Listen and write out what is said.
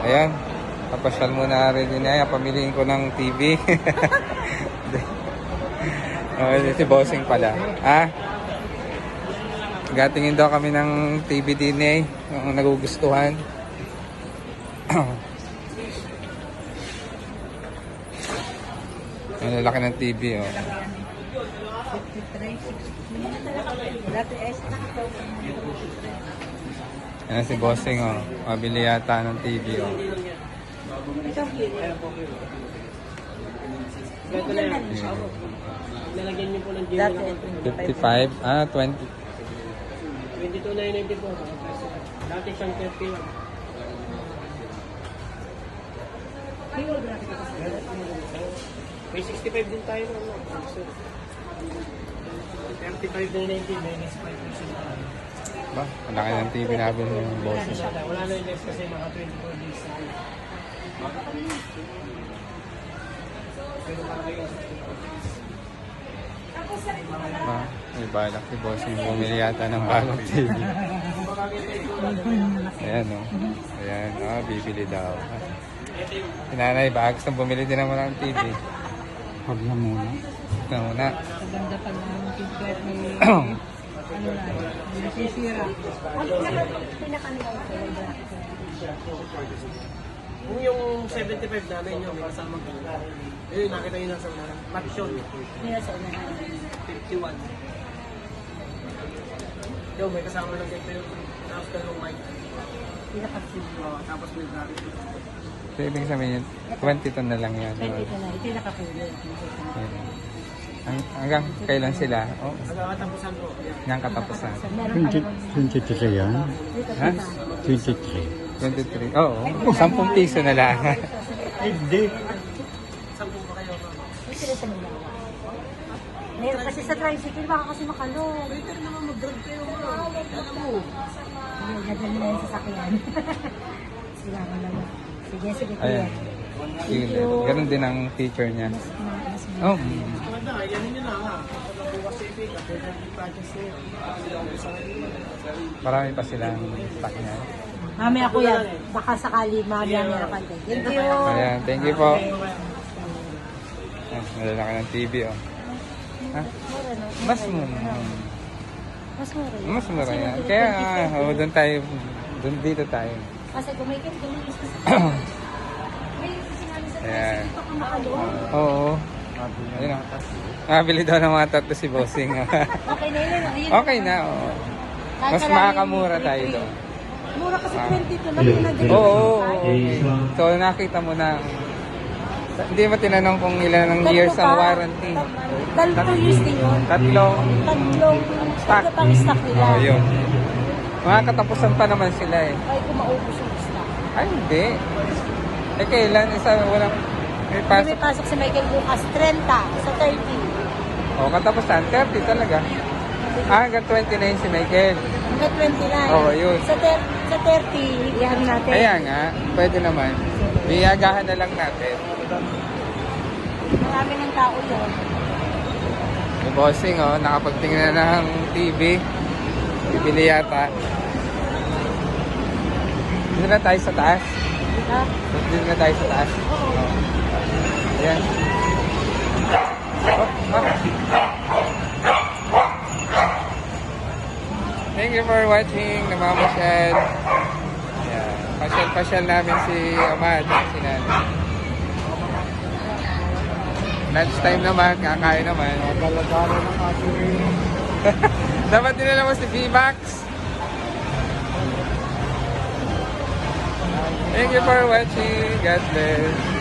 Ayan. Papasyal muna rin din ay. Pamiliin ko ng TV. Si Bossing pala. Gatingin daw kami ng TV din eh. Yung nagugustuhan. Ang lalaki ng TV oh. Ayan si Bossing oh. Mabili yata ng TV oh. Lalagyan niyo po ng 55? 20. 22,990 po. Dati siyang 31. May 65 din tayo no? 35,990 minus 5%. Ba, ang laki ng TV namin yung Bossing. Wala na yung next kasi mga 24 days. Pero para kayo May balak si Bossing bumili yata ng bagong TV. Ayan o. Ayan o, bibili daw. Si Nanay ba? Gusto bumili din naman ng TV. Huwag na muna. Huwag na muna. Maganda pa na ang picture ni ano na, nasisira. kung yung 75 namin nyo, may kasamang ganda. Eh, nakita nyo na sa mga Matchon. 51. Yo, may kasama ng ganito yung after ng mic. Tapos may bracket. So, ibig sabihin, 22 na lang yan. 22 na, ito yung nakapulo. Hanggang kailan sila? Oh, Nagkakatapusan po. hanggang katapusan. 23 yan? Ha? 23. 23. Oo. 10 piso na lang. Hindi. Saan po ba kayo? Meron kasi sa tricycle, baka kasi makalong. Pwede naman mag-drive kayo mga. Alam mo. Nadali na yung sasakyan. Sila ka naman. Sige, sige. Ayan. Sige, ganun din ang feature niya. Oh. Maganda, yan nyo na ha. Bukas sa ipin, at yung projects nyo. Marami pa silang stock niya. Mamaya ko yan. Baka sakali mamaya meron ka din. Thank you. Ayan, thank you po. Malalaki ng TV oh. Ha? Mas mura. Mas mura yun. Mas mura yan. Kaya doon tayo, dito tayo. Kasi kumikit, gumalis kasi. May sinabi sa Ayan. tricycle, baka makalong. Oo. Ayun oh. Nabili daw ng mga tatlo si Bossing. Okay na yun. Ayun. Okay na, oo. Mas makakamura tayo doon. Mura kasi 22 lang yun. Oo, okay. So nakita mo na, hindi mo tinanong kung ilan ng years ang warranty. 2 years din yun. Tatlong stock. Tatlo pang stock nila. Oh, yun. Mga katapusan pa naman sila eh. Ay, kung maubos yung stock. Ay, hindi. Eh, kailan? Walang, may May pasok. pasok si Michael bukas, 30 sa 30. Oh, katapusan, 30 talaga. Hanggang 29 si Michael. Hanggang 29. Oo, yun. Sa 30, iyan natin. Kaya nga, pwede naman. Biyagahan na lang natin. Marami ng tao yun. Yung Bossing, oh, nakapagtingin na ng TV. Bibili yata. Dito na tayo sa taas. Ha? Dito na tayo sa taas. Oo. Ayan. Oh, Thank you for watching, namamasyal. Ayan. Pasyal-pasyal namin si Amad, si Nanay. Lunch time naman, kakain naman. Galagalo ng ating Dapat dinala mo si V-Max. Thank you for watching. God bless.